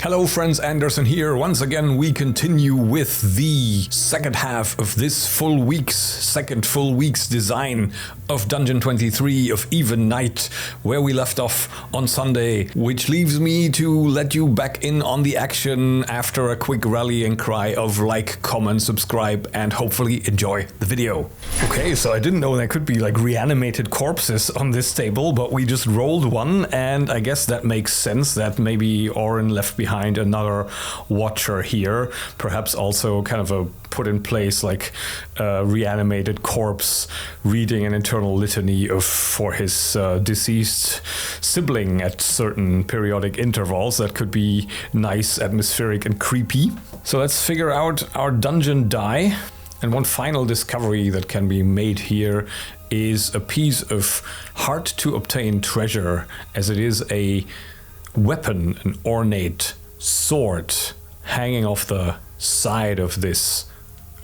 Hello friends, Anderson here. Once again we continue with the second half of this second full week's design of Dungeon 23 of EVENNIGHT, where we left off on Sunday, which leaves me to let you back in on the action after a quick rallying cry of like, comment, subscribe, and hopefully enjoy the video. Okay, so I didn't know there could be like reanimated corpses on this table, but we just rolled one, and I guess that makes sense that maybe Oren left behind another watcher here, perhaps also kind of a put in place like a reanimated corpse reading an eternal litany for his deceased sibling at certain periodic intervals. That could be nice, atmospheric, and creepy. So let's figure out our dungeon die. And one final discovery that can be made here is a piece of hard to obtain treasure, as it is a weapon, an ornate sword hanging off the side of this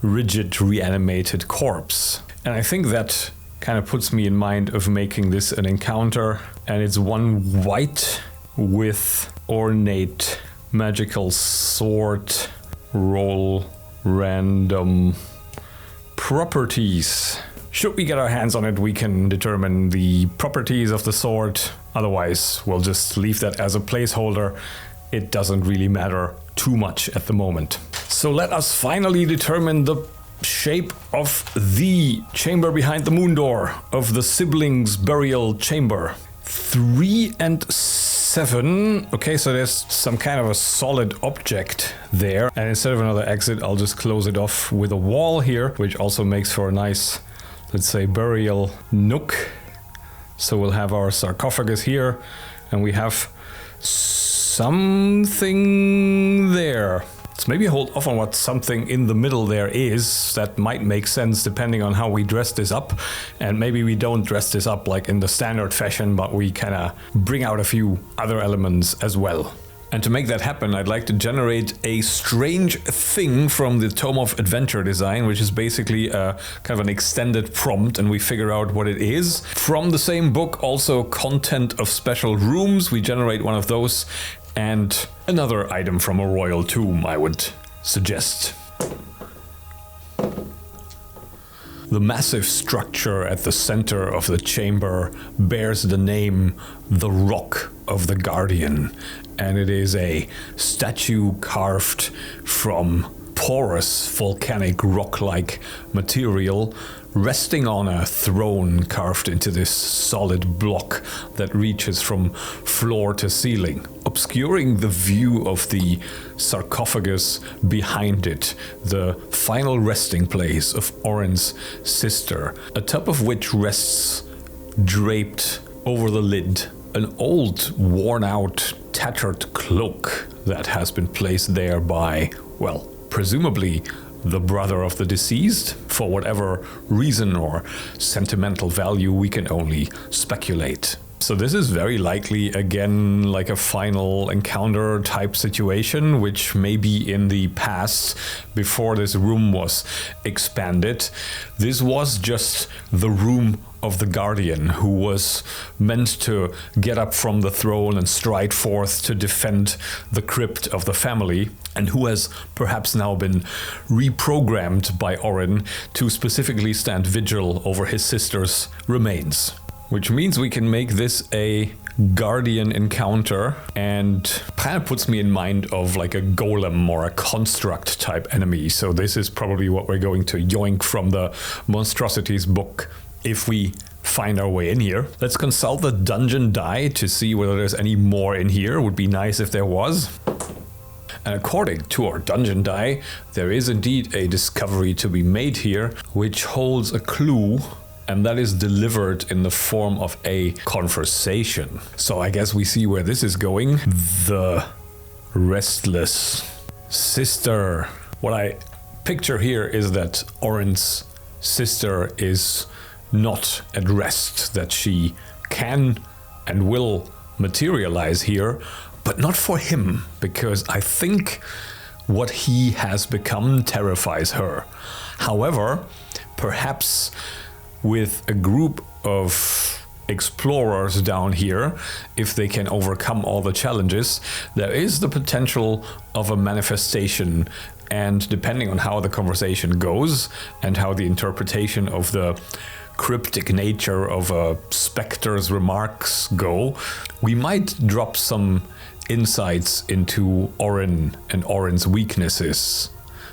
rigid reanimated corpse. And I think that kind of puts me in mind of making this an encounter, and it's one white with ornate magical sword. Roll random properties. Should we get our hands on it, we can determine the properties of the sword. Otherwise, we'll just leave that as a placeholder. It doesn't really matter too much at the moment. So let us finally determine the shape of the chamber behind the moon door, of the siblings' burial chamber. 3 and 7. Okay, so there's some kind of a solid object there. And instead of another exit, I'll just close it off with a wall here, which also makes for a nice, let's say, burial nook. So we'll have our sarcophagus here, and we have something there. Let's maybe hold off on what something in the middle there is. That might make sense depending on how we dress this up. And maybe we don't dress this up like in the standard fashion, but we kind of bring out a few other elements as well. And to make that happen, I'd like to generate a strange thing from the Tome of Adventure Design, which is basically a kind of an extended prompt, and we figure out what it is. From the same book, also content of special rooms, we generate one of those, and another item from a royal tomb, I would suggest. The massive structure at the center of the chamber bears the name The Rock of the Guardian, and it is a statue carved from porous volcanic rock-like material, resting on a throne carved into this solid block that reaches from floor to ceiling, obscuring the view of the sarcophagus behind it, the final resting place of Oren's sister, atop of which rests, draped over the lid, an old, worn-out, tattered cloak that has been placed there by, well, presumably the brother of the deceased, for whatever reason or sentimental value we can only speculate. So this is very likely, again, like a final encounter type situation, which maybe in the past, before this room was expanded, this was just the room of the Guardian, who was meant to get up from the throne and stride forth to defend the crypt of the family, and who has perhaps now been reprogrammed by Oren to specifically stand vigil over his sister's remains. Which means we can make this a Guardian encounter, and kind of puts me in mind of like a golem or a construct type enemy. So this is probably what we're going to yoink from the Monstrosities book if we find our way in here. Let's consult the dungeon die to see whether there's any more in here. Would be nice if there was. And according to our dungeon die, there is indeed a discovery to be made here, which holds a clue, and that is delivered in the form of a conversation. So I guess we see where this is going. The restless sister. What I picture here is that Oren's sister is not at rest, that she can and will materialize here, but not for him, because I think what he has become terrifies her. However, perhaps with a group of explorers down here, if they can overcome all the challenges, there is the potential of a manifestation. And depending on how the conversation goes and how the interpretation of the cryptic nature of a specter's remarks go, we might drop some insights into Orin and Orin's weaknesses.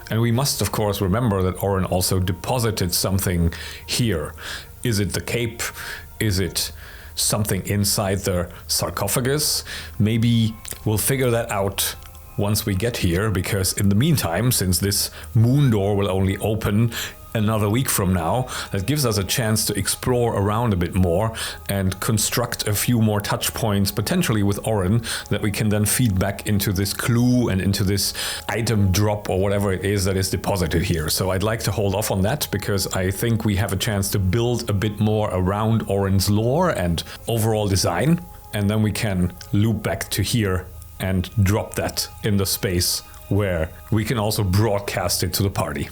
And we must of course remember that Orin also deposited something here. Is it the cape? Is it something inside the sarcophagus? Maybe we'll figure that out once we get here, because in the meantime, since this moon door will only open another week from now, that gives us a chance to explore around a bit more and construct a few more touch points, potentially with Orin, that we can then feed back into this clue and into this item drop or whatever it is that is deposited here. So I'd like to hold off on that, because I think we have a chance to build a bit more around Orin's lore and overall design, and then we can loop back to here and drop that in the space where we can also broadcast it to the party.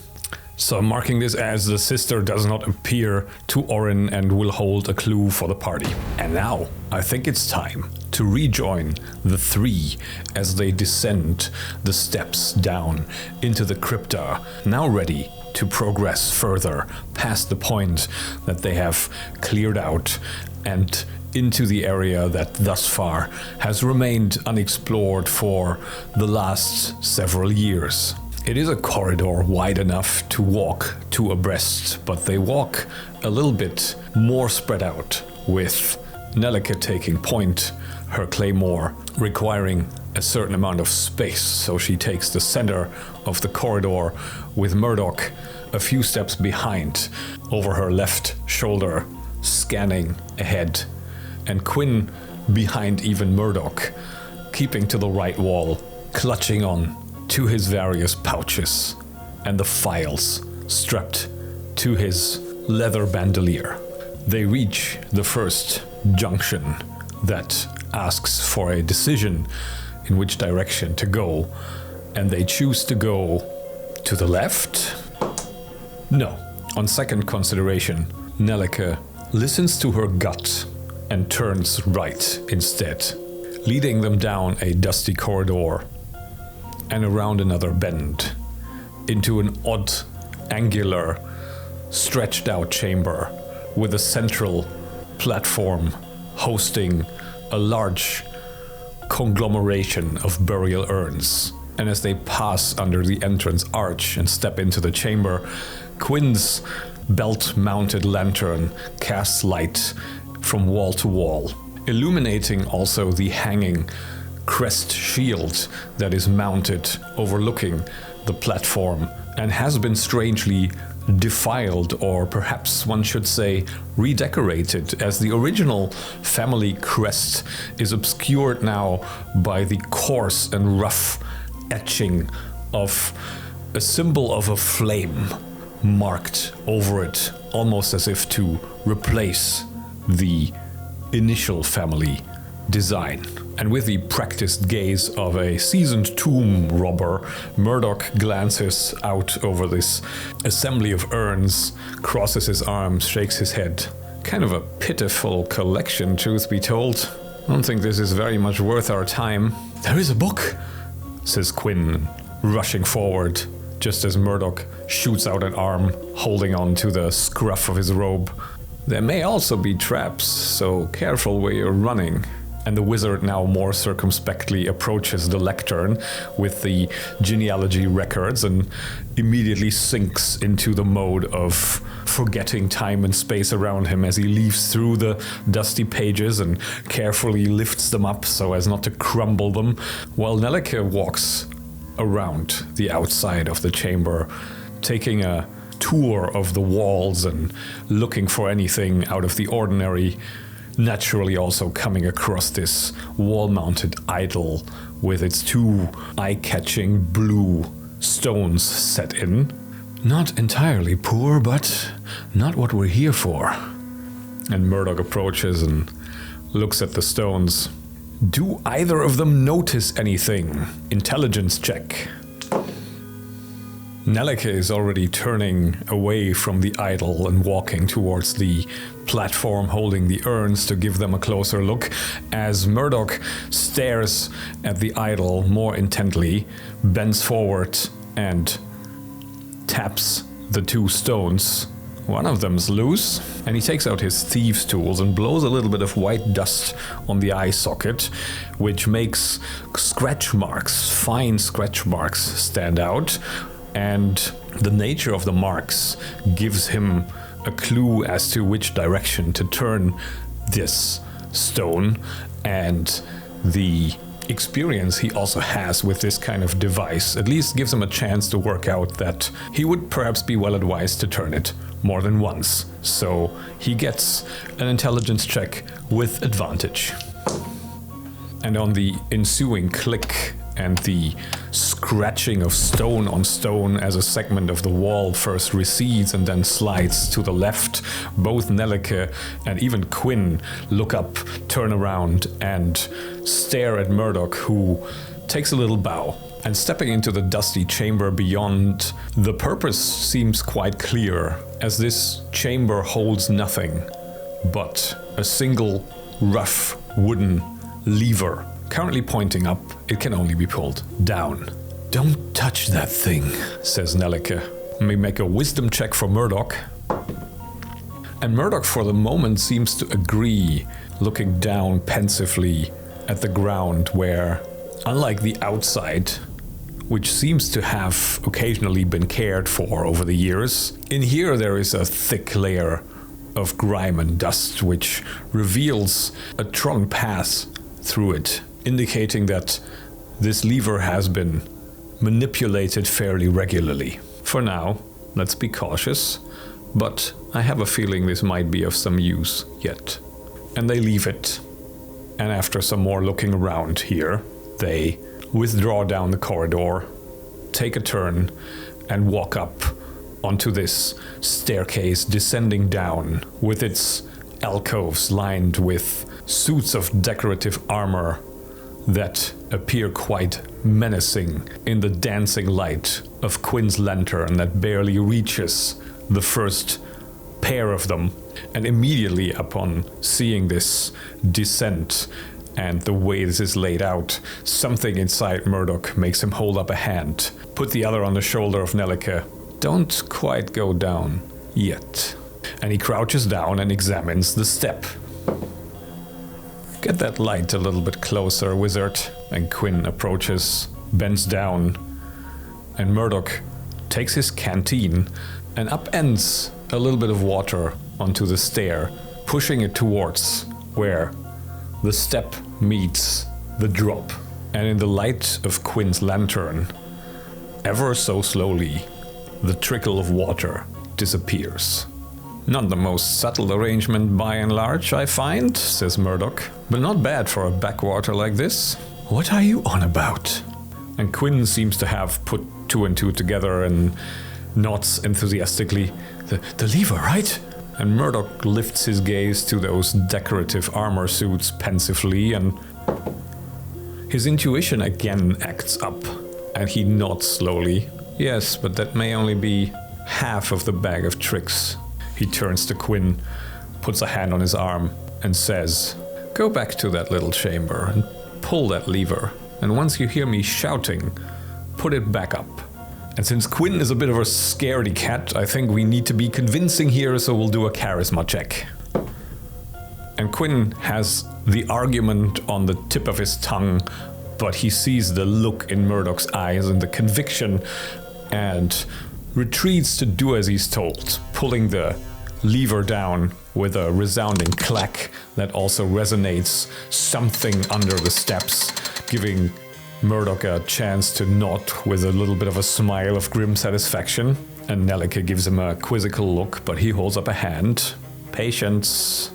So I'm marking this as the sister does not appear to Orin and will hold a clue for the party. And now I think it's time to rejoin the three as they descend the steps down into the crypta, now ready to progress further past the point that they have cleared out and into the area that thus far has remained unexplored for the last several years. It is a corridor wide enough to walk two abreast, but they walk a little bit more spread out, with Nellike taking point, her claymore requiring a certain amount of space, so she takes the center of the corridor, with Murdoch a few steps behind, over her left shoulder, scanning ahead, and Quinn behind even Murdoch, keeping to the right wall, clutching on to his various pouches and the files strapped to his leather bandolier. They reach the first junction that asks for a decision in which direction to go, and they choose to go to the left? No. On second consideration, Nellike listens to her gut and turns right instead, leading them down a dusty corridor and around another bend into an odd, angular, stretched out chamber with a central platform hosting a large conglomeration of burial urns. And as they pass under the entrance arch and step into the chamber, Quinn's belt-mounted lantern casts light from wall to wall, illuminating also the hanging crest shield that is mounted overlooking the platform and has been strangely defiled, or perhaps one should say redecorated, as the original family crest is obscured now by the coarse and rough etching of a symbol of a flame marked over it, almost as if to replace the initial family design. And with the practiced gaze of a seasoned tomb robber, Murdoch glances out over this assembly of urns, crosses his arms, shakes his head. Kind of a pitiful collection, truth be told. I don't think this is very much worth our time. There is a book, says Quinn, rushing forward, just as Murdoch shoots out an arm, holding on to the scruff of his robe. There may also be traps, so careful where you're running. And the wizard now more circumspectly approaches the lectern with the genealogy records and immediately sinks into the mode of forgetting time and space around him as he leaves through the dusty pages and carefully lifts them up so as not to crumble them, while Nellike walks around the outside of the chamber, taking a tour of the walls and looking for anything out of the ordinary, naturally also coming across this wall-mounted idol with its two eye-catching blue stones set in. Not entirely poor, but not what we're here for. And Murdoch approaches and looks at the stones. Do either of them notice anything? Intelligence check. Nelleke is already turning away from the idol and walking towards the platform holding the urns to give them a closer look as Murdoch stares at the idol more intently, bends forward and taps the two stones. One of them's loose, and he takes out his thieves' tools and blows a little bit of white dust on the eye socket, which makes scratch marks, fine scratch marks, stand out. And the nature of the marks gives him a clue as to which direction to turn this stone, and the experience he also has with this kind of device at least gives him a chance to work out that he would perhaps be well advised to turn it more than once. So he gets an intelligence check with advantage. And on the ensuing click and the scratching of stone on stone as a segment of the wall first recedes and then slides to the left, both Nelleke and even Quinn look up, turn around, and stare at Murdoch, who takes a little bow. And stepping into the dusty chamber beyond, the purpose seems quite clear, as this chamber holds nothing but a single rough wooden lever. Currently pointing up, it can only be pulled down. "Don't touch that thing," says Nelleke. Let me make a wisdom check for Murdoch. And Murdoch for the moment seems to agree, looking down pensively at the ground where, unlike the outside, which seems to have occasionally been cared for over the years, in here there is a thick layer of grime and dust which reveals a trodden path through it, indicating that this lever has been manipulated fairly regularly. For now, let's be cautious, but I have a feeling this might be of some use yet. And they leave it, and after some more looking around here, they withdraw down the corridor, take a turn, and walk up onto this staircase descending down with its alcoves lined with suits of decorative armor that appear quite menacing in the dancing light of Quinn's lantern that barely reaches the first pair of them. And immediately upon seeing this descent and the way this is laid out, something inside Murdoch makes him hold up a hand, put the other on the shoulder of Nelleke. "Don't quite go down yet." And he crouches down and examines the step. "Get that light a little bit closer, wizard." And Quinn approaches, bends down, and Murdoch takes his canteen and upends a little bit of water onto the stair, pushing it towards where the step meets the drop. And in the light of Quinn's lantern, ever so slowly, the trickle of water disappears. "Not the most subtle arrangement by and large, I find," says Murdoch, "but not bad for a backwater like this." "What are you on about?" And Quinn seems to have put two and two together and nods enthusiastically. The lever, right?" And Murdoch lifts his gaze to those decorative armor suits pensively, and his intuition again acts up, and he nods slowly. "Yes, but that may only be half of the bag of tricks." He turns to Quinn, puts a hand on his arm, and says, "Go back to that little chamber and pull that lever. And once you hear me shouting, put it back up." And since Quinn is a bit of a scaredy cat, I think we need to be convincing here, so we'll do a charisma check. And Quinn has the argument on the tip of his tongue, but he sees the look in Murdoch's eyes and the conviction, and retreats to do as he's told, pulling the lever down with a resounding clack that also resonates something under the steps, giving Murdoch a chance to nod with a little bit of a smile of grim satisfaction. And Nelleke gives him a quizzical look, but he holds up a hand. "Patience."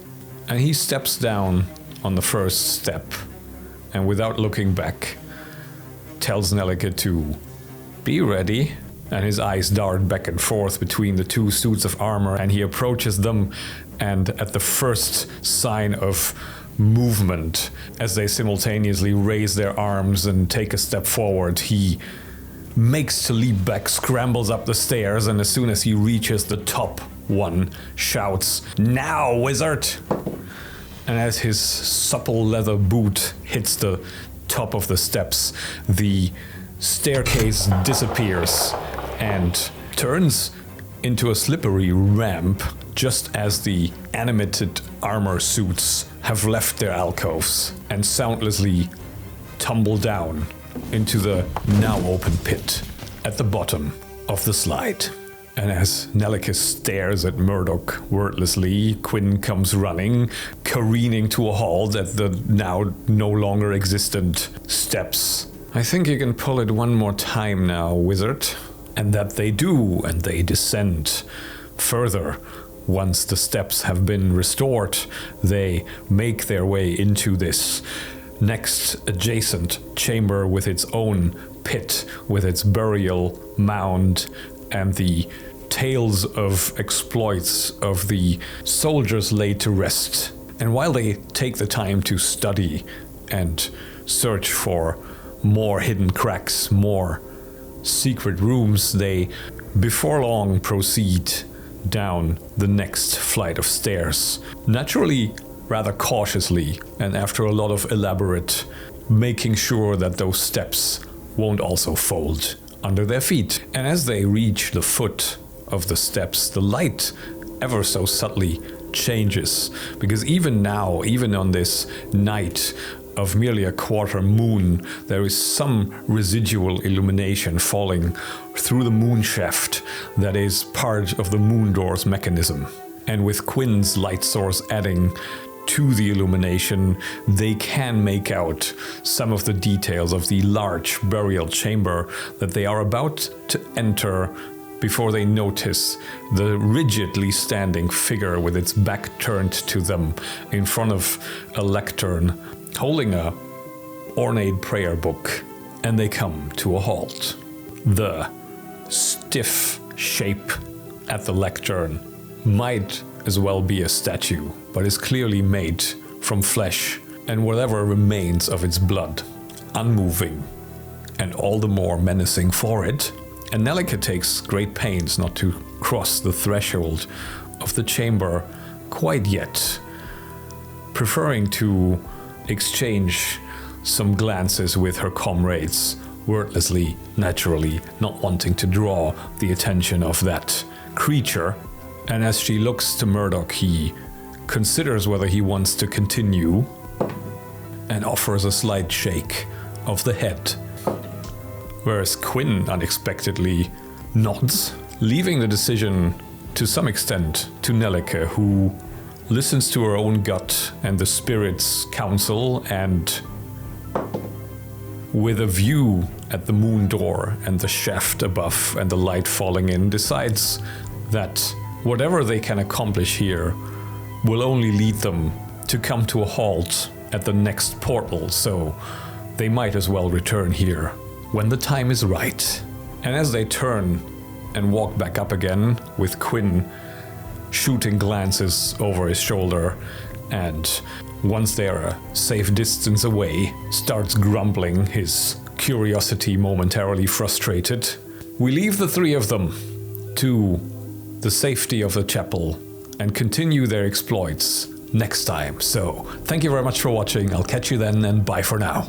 And he steps down on the first step, and without looking back, tells Nelleke to be ready. And his eyes dart back and forth between the two suits of armor, and he approaches them, and at the first sign of movement, as they simultaneously raise their arms and take a step forward, he makes to leap back, scrambles up the stairs, and as soon as he reaches the top one, shouts, "Now, wizard!" And as his supple leather boot hits the top of the steps, the staircase disappears and turns into a slippery ramp just as the animated armor suits have left their alcoves and soundlessly tumble down into the now open pit at the bottom of the slide. And as Nelicus stares at Murdoch wordlessly, Quinn comes running, careening to a halt at the now no longer existent steps. "I think you can pull it one more time now, wizard." And that they do, and they descend further. Once the steps have been restored, they make their way into this next adjacent chamber with its own pit, with its burial mound, and the tales of exploits of the soldiers laid to rest. And while they take the time to study and search for more hidden cracks, more secret rooms, they before long proceed down the next flight of stairs. Naturally, rather cautiously, and after a lot of elaborate making sure that those steps won't also fold under their feet. And as they reach the foot of the steps, the light ever so subtly changes, because even now, even on this night of merely a quarter moon, there is some residual illumination falling through the moon shaft that is part of the moon door's mechanism. And with Quinn's light source adding to the illumination, they can make out some of the details of the large burial chamber that they are about to enter before they notice the rigidly standing figure with its back turned to them in front of a lectern holding a ornate prayer book, and they come to a halt. The stiff shape at the lectern might as well be a statue, but is clearly made from flesh and whatever remains of its blood, unmoving and all the more menacing for it. And Nelica takes great pains not to cross the threshold of the chamber quite yet, preferring to exchange some glances with her comrades, wordlessly, naturally, not wanting to draw the attention of that creature. And as she looks to Murdoch, he considers whether he wants to continue and offers a slight shake of the head. Whereas Quinn unexpectedly nods, leaving the decision to some extent to Nelica, who listens to her own gut and the spirit's counsel, and with a view at the moon door and the shaft above and the light falling in, decides that whatever they can accomplish here will only lead them to come to a halt at the next portal, so they might as well return here when the time is right. And as they turn and walk back up again, with Quinn shooting glances over his shoulder, and once they're a safe distance away, starts grumbling, his curiosity momentarily frustrated, we leave the three of them to the safety of the chapel and continue their exploits next time. So, thank you very much for watching. I'll catch you then, and bye for now.